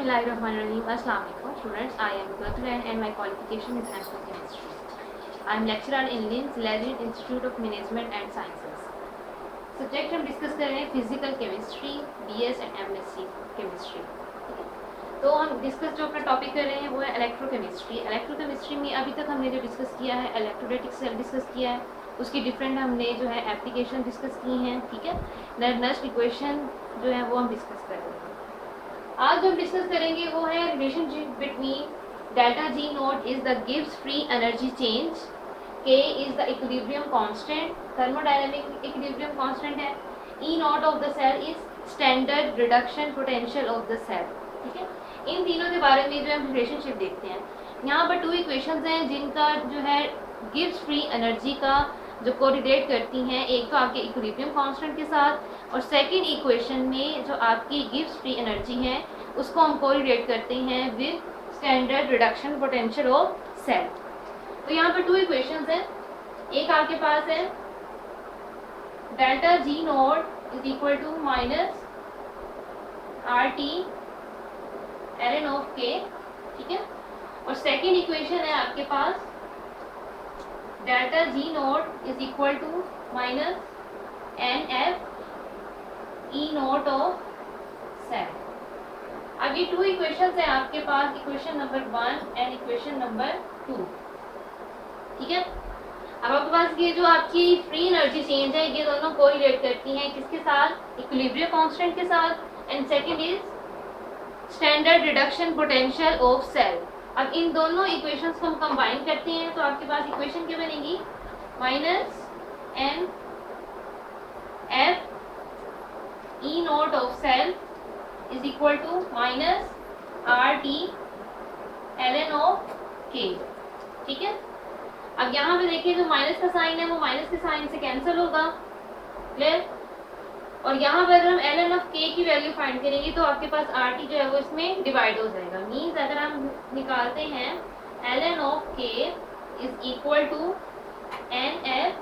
Bismillahirrahmanirrahim. Assalamu alaikum students. I am Gulturan and my qualification is Chemical Chemistry. I am lecturer in Linz Lenin Institute of Management and Sciences. Subject हम discuss कर रहे हैं physical chemistry, BS and MSc chemistry. तो हम discuss जो अपना topic कर रहे हैं वो है इलेक्ट्रोकेमिस्ट्री. इलेक्ट्रोकेमिस्ट्री में अभी तक हमने जो डिस्कस किया है इलेक्ट्रोलाइटिक सेल डिस्कस किया है, उसकी डिफरेंट हमने जो है एप्लीकेशन डिस्कस की हैं. ठीक है, नेक्स्ट इक्वेशन जो है वो हम डिस्कस कर रहे हैं. आज जो हम डिस्कस करेंगे वो है relationship between delta G naught is the गिव्स free energy change, K is the equilibrium constant, thermodynamic equilibrium constant है, E naught of the cell is standard reduction potential of the cell. ठीक है, इन तीनों के बारे में जो हम रिलेशनशिप देखते हैं. यहाँ पर 2 इक्वेशंस हैं जिनका जो है गिव्स फ्री एनर्जी का जो कोरिलेट करती हैं, एक तो आपके इक्विलिब्रियम कांस्टेंट के साथ और सेकंड इक्वेशन में जो आपकी गिव्स फ्री एनर्जी है उसको हम कोरिलेट करते हैं with standard reduction potential of cell. तो यहाँ पर 2 इक्वेशंस हैं. एक आपके पास है delta G naught is equal to minus R T L N of K. ठीक है, और सेकेंड इक्वेशन है आपके पास delta G naught is equal to minus N F E naught of cell. अब ये 2 इक्वेशंस हैं आपके पास, equation number 1 and equation number 2. ठीक है, अब आपके पास ये जो आपकी फ्री एनर्जी चेंज है ये दोनों कोरिलेट करती हैं किसके साथ, इक्विलिब्रियम कांस्टेंट के साथ, and second is standard reduction potential of cell. अब इन दोनों इक्वेशंस को हम कंबाइन करते हैं तो आपके पास इक्वेशन क्या बनेगी, minus N F E naught of cell is equal to minus R T L N of K. ठीक है, अब यहाँ पे देखिए जो माइनस का साइन है वो माइनस के साइन से कैंसिल होगा, क्लियर. और यहाँ पर अगर हम एल एन ऑफ के की वैल्यू फाइंड करेंगे तो आपके पास आर टी जो है वो इसमें डिवाइड हो जाएगा. मीन्स अगर हम निकालते हैं L N of K is equal to N F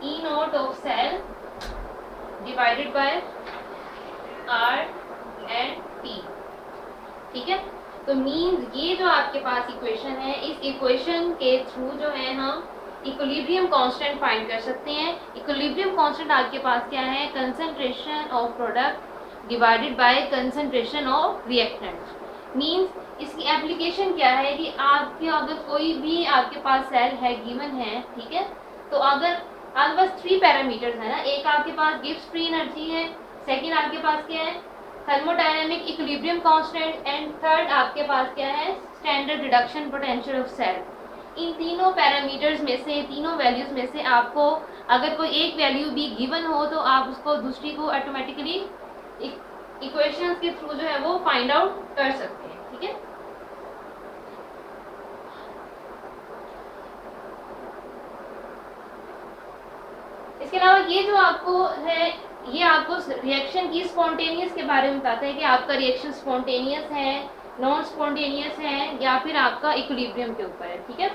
E naught of cell divided by R and T. ठीक है, तो मीन्स ये जो आपके पास इक्वेशन है इस इक्वेशन के थ्रू जो है हम इक्विलिब्रियम कांस्टेंट फाइंड कर सकते हैं. इक्विलिब्रियम कांस्टेंट आपके पास क्या है, concentration of product divided by concentration of reactant. Means इसकी एप्लीकेशन क्या है कि आपके अगर कोई भी आपके पास सेल है गिवन है, ठीक है, तो अगर आपके पास 3 पैरामीटर्स है ना, एक आपके पास गिव्स फ्री एनर्जी है, सेकेंड आपके पास क्या है thermodynamic equilibrium constant, and third आपके पास क्या है standard reduction potential of cell. इन तीनों पैरामीटर्स में से, तीनों वैल्यूज में से आपको अगर कोई एक वैल्यू भी गिवन हो तो आप उसको दूसरी को ऑटोमेटिकली इक्वेशंस के थ्रू जो है वो फाइंड आउट कर सकते हैं. ठीक है, इसके अलावा ये जो आपको है ये आपको रिएक्शन की स्पॉन्टेनियस के बारे में बताता है कि आपका रिएक्शन स्पॉन्टेनियस है, नॉन स्पॉन्टेनियस है या फिर आपका इक्विलिब्रियम के ऊपर है. ठीक है,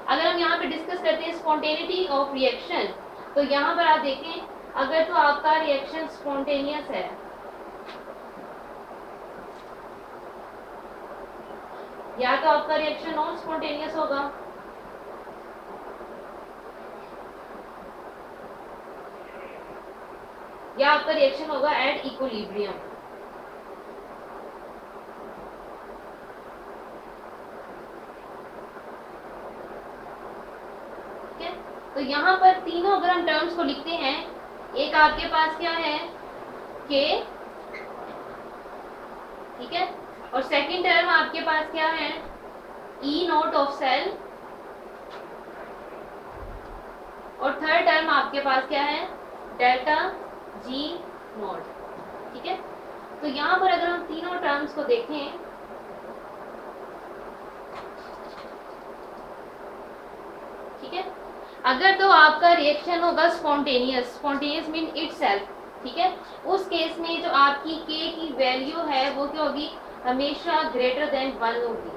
अगर हम यहाँ पे डिस्कस करते हैं स्पॉन्टेनिटी ऑफ रिएक्शन तो यहाँ पर आप देखें अगर तो आपका रिएक्शन स्पॉन्टेनियस है या तो आपका रिएक्शन नॉन स्पॉन्टेनियस होगा, या आपका रिएक्शन होगा एट इक्विलिब्रियम. ठीक है, तो यहाँ पर तीनों अगर हम टर्म्स को लिखते हैं, एक आपके पास क्या है के, ठीक है, और सेकंड टर्म आपके पास क्या है ई नोट ऑफ सेल, और थर्ड टर्म आपके पास क्या है डेल्टा जी नोट. ठीक है, तो यहाँ पर अगर हम तीनों टर्म्स को देखें, ठीक है, अगर तो आपका रिएक्शन होगा स्पॉन्टेनियस, स्पॉन्टेनियस मीन इटसेल्फ, ठीक है, उस केस में जो आपकी के की वैल्यू है वो क्या होगी, हमेशा ग्रेटर देन 1 होगी.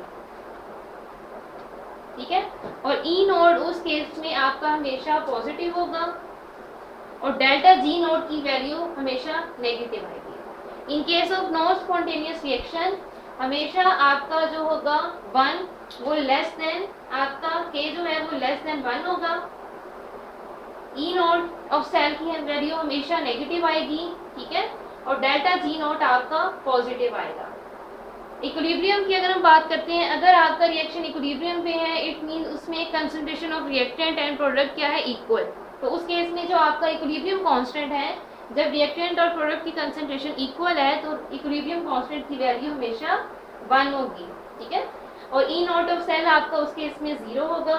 ठीक है, और ई नोड उस केस में आपका हमेशा पॉजिटिव होगा और डेल्टा जी नोट की वैल्यू हमेशा नेगेटिव आएगी. In case of non spontaneous reaction हमेशा आपका जो होगा 1 वो लेस देन आपका k जो है वो लेस देन 1 होगा। ई नॉट ऑफ सेल की वैल्यू हमेशा नेगेटिव आएगी, ठीक है, और डेल्टा जी नॉट आपका पॉजिटिव आएगा। इक्विलिब्रियम की अगर हम बात करते हैं, अगर आपका रिएक्शन इक्विलिब्रियम पे है इट मीन उसमें concentration of reactant and product क्या है, इक्वल। तो उस केस में जो आपका इक्विलिब्रियम कांस्टेंट है, जब रिएक्टेंट और प्रोडक्ट की कंसंट्रेशन इक्वल है तो इक्विलिब्रियम कांस्टेंट की वैल्यू हमेशा 1 होगी, ठीक है। और ई नॉट ऑफ सेल आपका उस केस में 0 होगा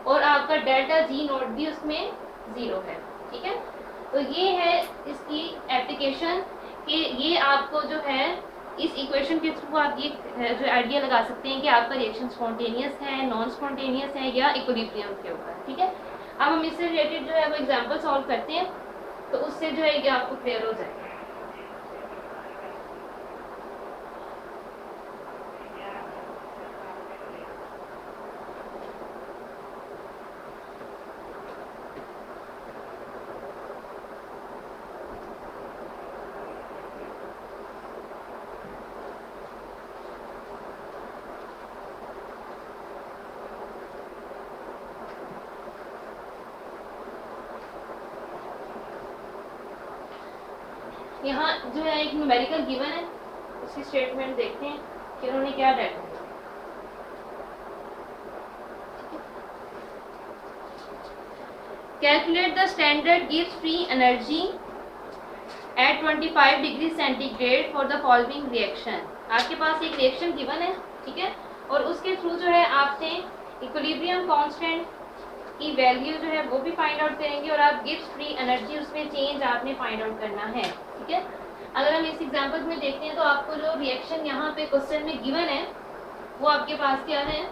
और आपका डेल्टा जी नॉट भी उसमें 0 है, ठीक है। तो ये है इसकी एप्लीकेशन कि ये आपको जो है इस इक्वेशन के थ्रू आप ये जो आइडिया लगा सकते हैं कि आपका रिएक्शन स्पॉन्टेनियस है, नॉन स्पॉन्टेनियस है या इक्विलिब्रियम के ऊपर, ठीक है। अब हम इससे रिलेटेड जो है वो एग्जांपल सॉल्व करते हैं, तो उससे जो है ये आपको क्लियर हो जाएगा। यहाँ जो है एक न्यूमेरिकल गिवन है, उसकी स्टेटमेंट देखते हैं कि उन्होंने क्या डाटा दिया। Calculate the standard gives free energy at 25 degree centigrade for the following reaction. आपके पास एक रिएक्शन गिवन है, ठीक है, और उसके थ्रू जो है आपसे इक्विलिब्रियम कांस्टेंट की वैल्यू जो है वो भी फाइंड आउट करेंगे और आप गिव्स फ्री एनर्जी उसमें चेंज आपने फाइंड आउट करना है, ठीक है। अगर हम इस एग्जांपल में देखते हैं तो आपको जो रिएक्शन यहाँ पे क्वेश्चन में गिवन है वो आपके पास क्या है,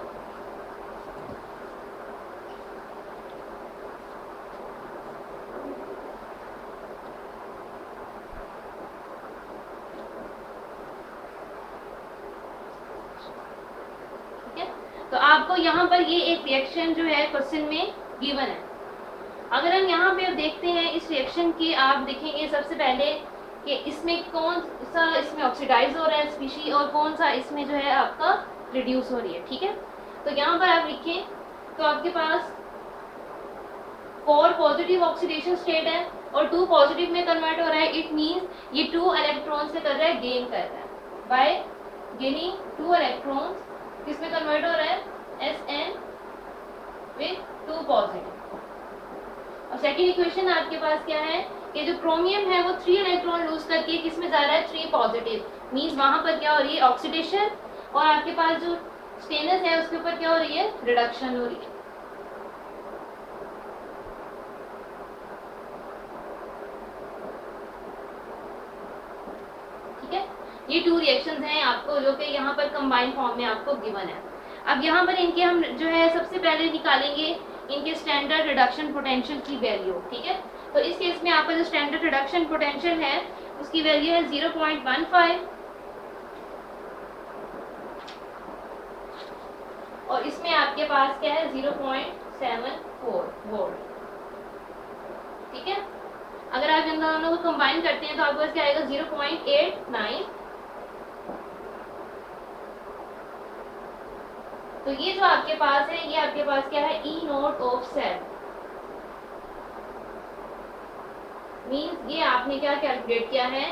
ठीक है। तो आपको यहाँ पर ये एक रिएक्शन जो है क्वेश्चन में गिवन है। अगर हम यहाँ पे देखते हैं इस रिएक्शन की, आप देखेंगे सबसे पहले कि इसमें कौन सा इसमें ऑक्सीडाइज हो रहा है स्पीशी और कौन सा इसमें जो है आपका रिड्यूस हो रही है, ठीक है। तो यहाँ पर आप लिखें तो आपके पास 4 पॉजिटिव ऑक्सीडेशन स्टेट है और 2 पॉजिटिव में कन्वर्ट हो रहा है। इट मींस ये 2 इलेक्ट्रॉन से कर रहा है, गेन कर रहा है बाय गेनिंग 2 इलेक्ट्रॉन्स। किसमें कन्वर्ट हो रहा है, Sn विद 2 पॉजिटिव। और सेकंड इक्वेशन आपके पास क्या है कि जो क्रोमियम है वो 3 इलेक्ट्रॉन लूज करके किसमें जा रहा है, 3 पॉजिटिव। मींस वहां पर क्या हो रही है, ऑक्सीडेशन, और आपके पास जो स्टेनस है उसके ऊपर क्या हो रही है, रिडक्शन हो रही है। ठीक है, ये 2 रिएक्शंस हैं आपको जो कि यहाँ पर कंबाइंड फॉर्म में आपको गिवन है। अब यहाँ पर इनके हम जो है सबसे पहले निकालेंगे इनके स्टैंडर्ड रिडक्शन पोटेंशियल की वैल्यू, ठीक है। तो इस केस में आपका जो स्टैंडर्ड रिडक्शन पोटेंशियल है उसकी वैल्यू है 0.15 और इसमें आपके पास क्या है 0.74 वोल्ट, ठीक है। अगर आप इन दोनों को कंबाइन करते हैं तो आपके पास क्या आएगा 0.89। तो ये जो आपके पास है ये आपके पास क्या है, ई नोट ऑफ सेल। मींस ये आपने क्या कैलकुलेट किया है,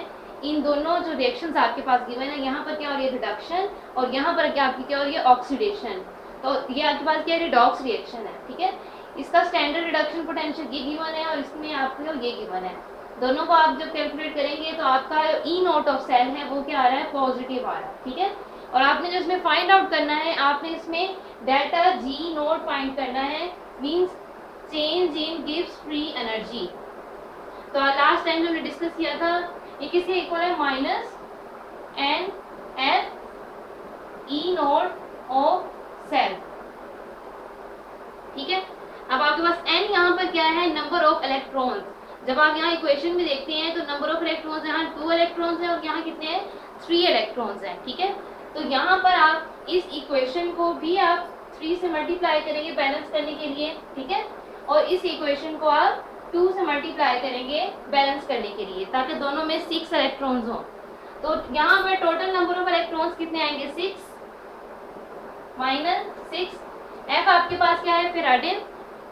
इन दोनों जो रिएक्शंस आपके पास गिवन है, यहाँ पर क्या हो रही है रिडक्शन और यहाँ पर क्या आपकी क्या हो रही है ऑक्सीडेशन। तो ये आपके पास क्या रिडॉक्स रिएक्शन है, ठीक है। इसका स्टैंडर्ड रिडक्शन पोटेंशियल ये गिवन है और इसमें आपको ये गिवन है। दोनों को आप जब कैलकुलेट करेंगे तो आपका ई नोट ऑफ सेल है वो क्या आ रहा है, पॉजिटिव आ रहा है, ठीक है। और आपने जो इसमें फाइंड आउट करना है, आपने इसमें डेल्टा जी नोट फाइंड करना है, मींस चेंज इन गिव्स फ्री एनर्जी। तो लास्ट टाइम जो हमने डिस्कस किया था ये किसके इक्वल है, minus N F E naught of cell, ठीक है। अब आपके पास n यहाँ पर क्या है, नंबर ऑफ इलेक्ट्रॉन्स। जब आप यहाँ इक्वेशन में देखते हैं तो नंबर ऑफ इलेक्ट्रॉन्स यहाँ 2 इलेक्ट्रॉन्स हैं और यहाँ कितने हैं, 3 इलेक्ट्रॉन्स हैं, ठीक है। तो यहाँ पर आप इस इक्वेशन को भी आप 3 से मल्टीप्लाई करेंगे बैलेंस करने के लिए, ठीक है, और इस इक्वेशन को आप 2 से मल्टीप्लाई करेंगे बैलेंस करने के लिए, ताकि दोनों में 6 इलेक्ट्रॉन्स हों। तो यहाँ पर टोटल नंबर ऑफ इलेक्ट्रॉन्स कितने आएंगे 6 -6। F आपके पास क्या है फेराडे,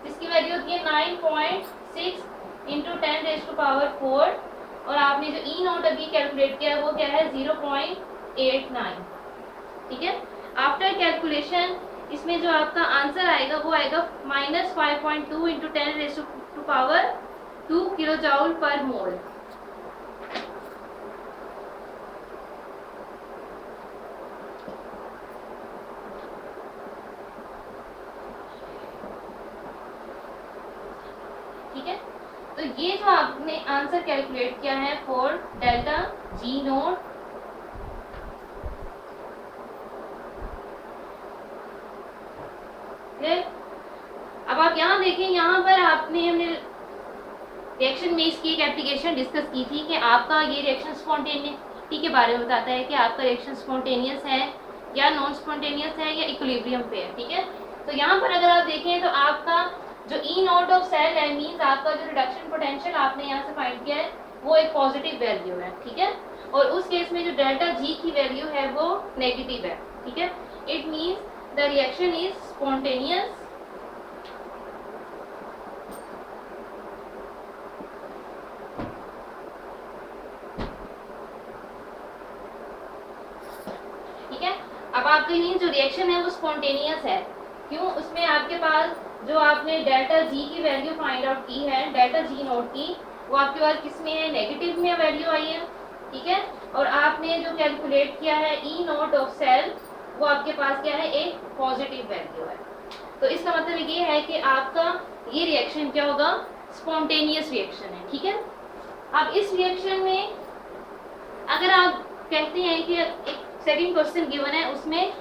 जिसकी वैल्यू होती है 9.6 इंटू 10⁴ और आपने जो ई नोट अभी कैलकुलेट किया है वो क्या है 0.89। ठीक है, आफ्टर कैलकुलेशन इसमें जो आपका आंसर आएगा वो आएगा -5.2 इंटू 10⁻² किलो जूल पर मोल। ठीक है, तो ये जो आपने आंसर कैलकुलेट किया है फॉर डेल्टा जी नोट, अब आप यहाँ देखें, यहाँ पर हमने रिएक्शन में इसकी एक एप्लीकेशन डिस्कस की थी कि आपका ये रिएक्शन स्पॉन्टेनियसटी के बारे में बताता है कि आपका रिएक्शन स्पॉन्टेनियस है या नॉन स्पॉन्टेनियस है या इक्विलिब्रियम पे है। ठीक है, तो यहाँ पर अगर आप देखें तो आपका जो ई नॉट ऑफ सेल है मीन्स आपका जो रिडक्शन पोटेंशियल आपने यहाँ से फाइंड किया है वो एक पॉजिटिव वैल्यू है। ठीक है, और उस केस में जो डेल्टा जी की वैल्यू है वो नेगेटिव है। ठीक है, it means the reaction is spontaneous अब आपके लिए जो रिएक्शन है वो स्पॉन्टेनियस है। क्यों? उसमें आपके पास जो आपने डेल्टा जी की वैल्यू फाइंड आउट की है, डेल्टा जी नोट की, वो आपके पास किस में है, नेगेटिव में वैल्यू आई है। ठीक है, और आपने जो कैलकुलेट किया है ई नोट ऑफ सेल वो आपके पास क्या है, एक पॉजिटिव वैल्यू है। तो इसका मतलब ये है कि आपका ये रिएक्शन क्या होगा, स्पॉन्टेनियस रिएक्शन है। ठीक है, अब इस रिएक्शन में अगर आप कहते हैं कि एक सेकंड क्वेश्चन गिवन है, उसमें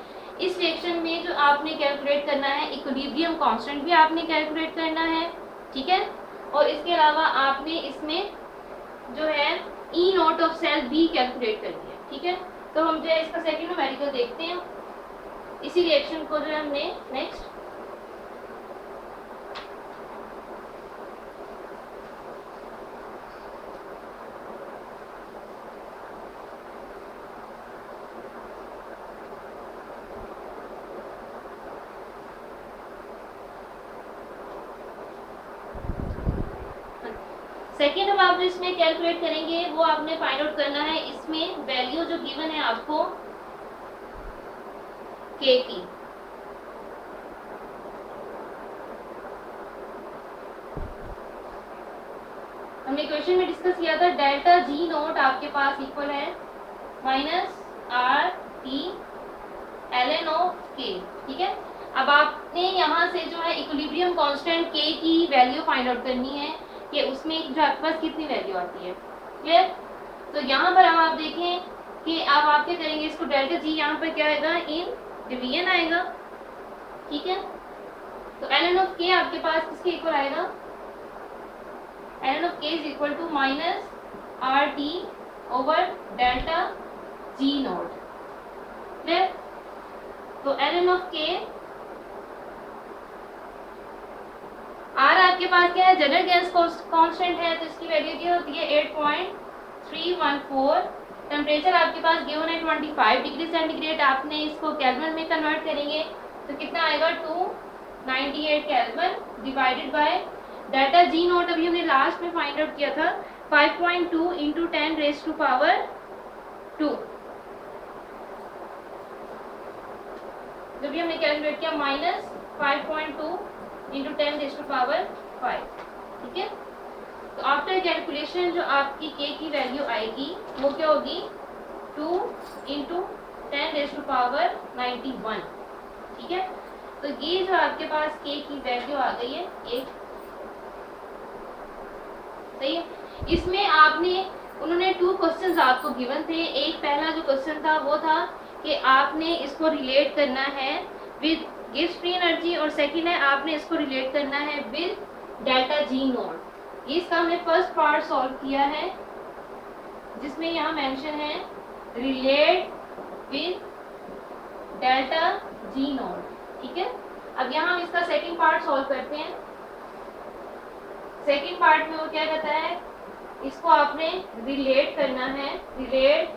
इस रिएक्शन में जो आपने कैलकुलेट करना है इक्विलिब्रियम कांस्टेंट भी आपने कैलकुलेट करना है। ठीक है, और इसके अलावा आपने इसमें जो है ई नोट ऑफ सेल भी कैलकुलेट करनी है। ठीक है, तो हम जो है इसका सेकंड न्यूमेरिकल देखते हैं, इसी रिएक्शन को जो है हमने नेक्स्ट सेकेंड अब आप इसमें कैलकुलेट करेंगे वो आपने फाइंड आउट करना है इसमें वैल्यू जो गिवन है आपको के की। हमने क्वेश्चन में डिस्कस किया था डेल्टा जी नोट आपके पास इक्वल है -RT ln ऑफ के। ठीक है, अब आपने यहाँ से जो है इक्विलिब्रियम कांस्टेंट के की वैल्यू फाइंड आउट करनी है कि उसमें जो आपके पास कितनी वैल्यू आती है। क्लियर? तो यहाँ पर आप देखें कि अब आप क्या करेंगे, इसको डेल्टा जी यहाँ पर क्या आएगा, इन डिवीजन आएगा। ठीक है, तो ln ऑफ के आपके पास किसके इक्वल आएगा, ln of K is equal to -RT over delta G naught. Clear? तो ln ऑफ के R आपके पास क्या है, जनरल गैस कांस्टेंट है, तो इसकी वैल्यू क्या होती है 8.314। टेम्परेचर आपके पास गिवन है 25 डिग्री सेंटीग्रेड, आपने इसको केल्विन में कन्वर्ट करेंगे तो कितना आएगा 298 kelvin divided by delta G note अभी हमने लास्ट में फाइंड आउट किया था 5.2 इंटू 10⁻²। जब भी हमने कैलकुलेट किया -5.2 इंटू 10⁻5। ठीक है, तो आफ्टर कैलकुलेशन जो आपकी के की वैल्यू आएगी वो क्या होगी 2 इंटू 10⁻91। ठीक है, तो ये जो आपके पास के की वैल्यू आ गई है एक, सही है। इसमें आपने उन्होंने 2 क्वेश्चंस आपको गिवन थे। एक पहला जो क्वेश्चन था वो था कि आपने इसको रिलेट करना है विद गिव्स फ्री एनर्जी, और सेकंड है आपने इसको रिलेट करना है विद डेल्टा जी नोट। इसका हमने फर्स्ट पार्ट सॉल्व किया है जिसमें यहाँ मेंशन है relate with delta G note. ठीक है, अब यहाँ हम इसका सेकंड पार्ट सॉल्व करते हैं। सेकंड पार्ट में वो क्या कहता है, इसको आपने रिलेट करना है, relate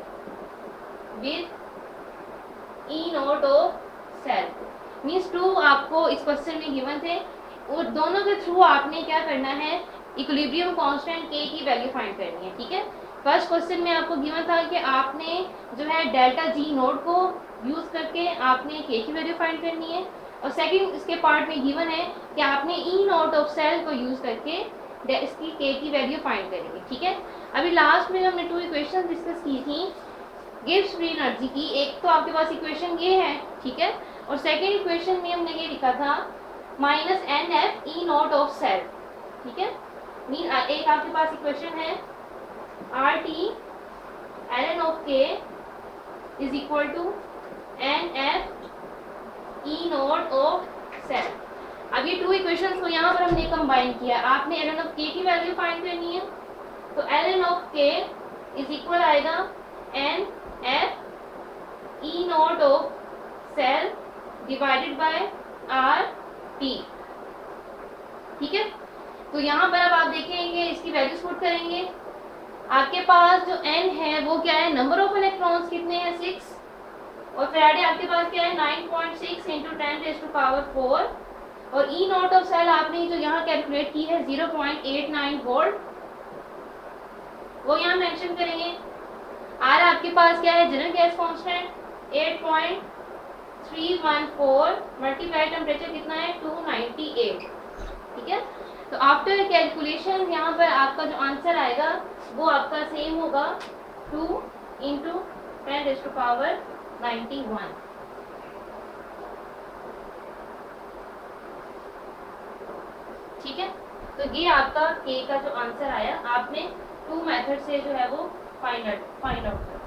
with E naught of cell. Means 2 आपको इस क्वेश्चन में गिवन थे और दोनों के थ्रू आपने क्या करना है, इक्विलिब्रियम कांस्टेंट के की वैल्यू फाइंड करनी है। ठीक है, फर्स्ट क्वेश्चन में आपको गिवन था कि आपने जो है डेल्टा जी नोट को यूज करके आपने के की वैल्यू फाइंड करनी है, और सेकंड इसके पार्ट में गिवन है कि आपने ई नोट ऑफ सेल को यूज करके इसकी के की वैल्यू फाइंड करेंगे। ठीक है, अभी लास्ट में हमने 2 इक्वेशन डिस्कस की थी गिब्स फ्री एनर्जी की। एक तो आपके पास इक्वेशन ये है, ठीक है, और सेकेंड इक्वेशन में हमने ये लिखा था minus N F E naught of cell. ठीक है, मीन एक आपके पास इक्वेशन है R T L N of K is equal to N F E naught of cell. अब ये 2 इक्वेशंस को यहाँ पर हमने कंबाइन किया। आपने एल एन ऑफ के की वैल्यू फाइंड करनी है, तो L N of K is equal आएगा N F E naught of cell divided by R T. ठीक है, तो यहाँ पर अब आप देखेंगे इसकी वैल्यूज पुट करेंगे। आपके पास जो n है वो क्या है, नंबर ऑफ इलेक्ट्रॉन्स कितने हैं 6, और फैराडे आपके पास क्या है 9.6 इंटू 10⁴, और ई नॉट ऑफ सेल आपने जो यहाँ कैलकुलेट की है 0.89 वोल्ट, वो यहाँ मेंशन करेंगे। आर आपके पास क्या है, general gas constant 8.314 multiply temperature कितना है 298। ठीक है, तो आफ्टर कैलकुलेशन यहाँ पर आपका जो आंसर आएगा वो आपका सेम होगा 2 इंटू 10⁻91। ठीक है, तो ये आपका के का जो आंसर आया, आपने 2 मेथड से जो है वो फाइंड आउट कर।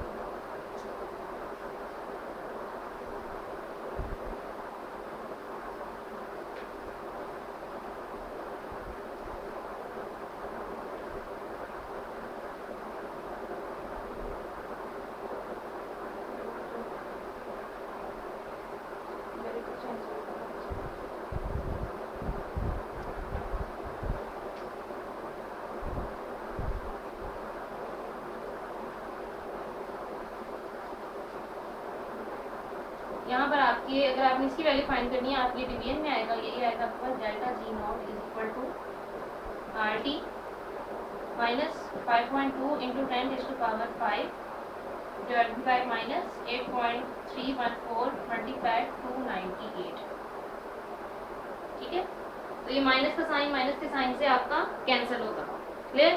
यहाँ पर आपकी अगर आपने इसकी वैल्यू फाइंड करनी है, आपके डिवीजन में आएगा, यही आएगा आपके पास delta G naught is equal to R T minus 5.2 into 10⁵ divided by minus 8.314 multiply 298। ठीक है, तो ये माइनस का साइन माइनस के साइन से आपका कैंसिल होगा। क्लियर?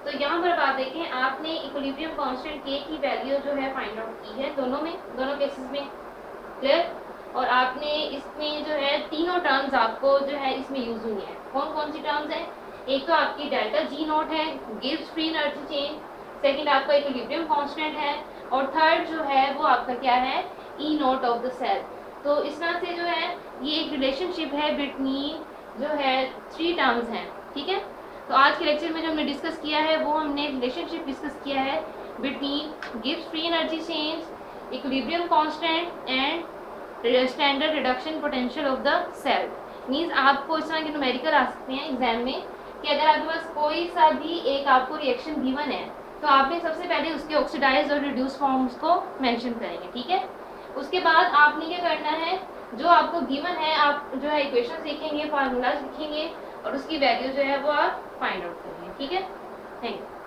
तो यहाँ पर आप देखें, आपने इक्विलिब्रियम कांस्टेंट के की वैल्यू जो है फाइंड आउट की है दोनों केसेस में। क्लियर? और आपने इसमें जो है तीनों टर्म्स आपको जो है इसमें यूज हुई है। कौन कौन सी टर्म्स है? एक तो आपकी डेल्टा जी नॉट है, Gibbs free energy change, second आपका इक्विलिब्रियम कांस्टेंट है, और थर्ड जो है वो आपका क्या है, E naught of the cell. तो इस तरह से जो है ये एक रिलेशनशिप है बिटवीन जो है 3 टर्म्स हैं। ठीक है, तो आज के लेक्चर में जो हमने डिस्कस किया है वो हमने रिलेशनशिप डिस्कस किया है between Gibbs free energy change, equilibrium constant and standard reduction potential of the cell. Means आपको इस तरह के न्यूमेरिकल आ सकते हैं एग्जाम में कि अगर आपके पास कोई सा भी एक आपको रिएक्शन गिवन है तो आपने सबसे पहले उसके ऑक्सीडाइज और रिड्यूस फॉर्म्स को मेंशन करेंगे। ठीक है, उसके बाद आपने क्या करना है, जो आपको गिवन है आप जो है इक्वेशन लिखेंगे, फार्मूलाज लिखेंगे, और उसकी वैल्यू जो है वो आप फाइंड आउट करेंगे। ठीक है, थैंक यू।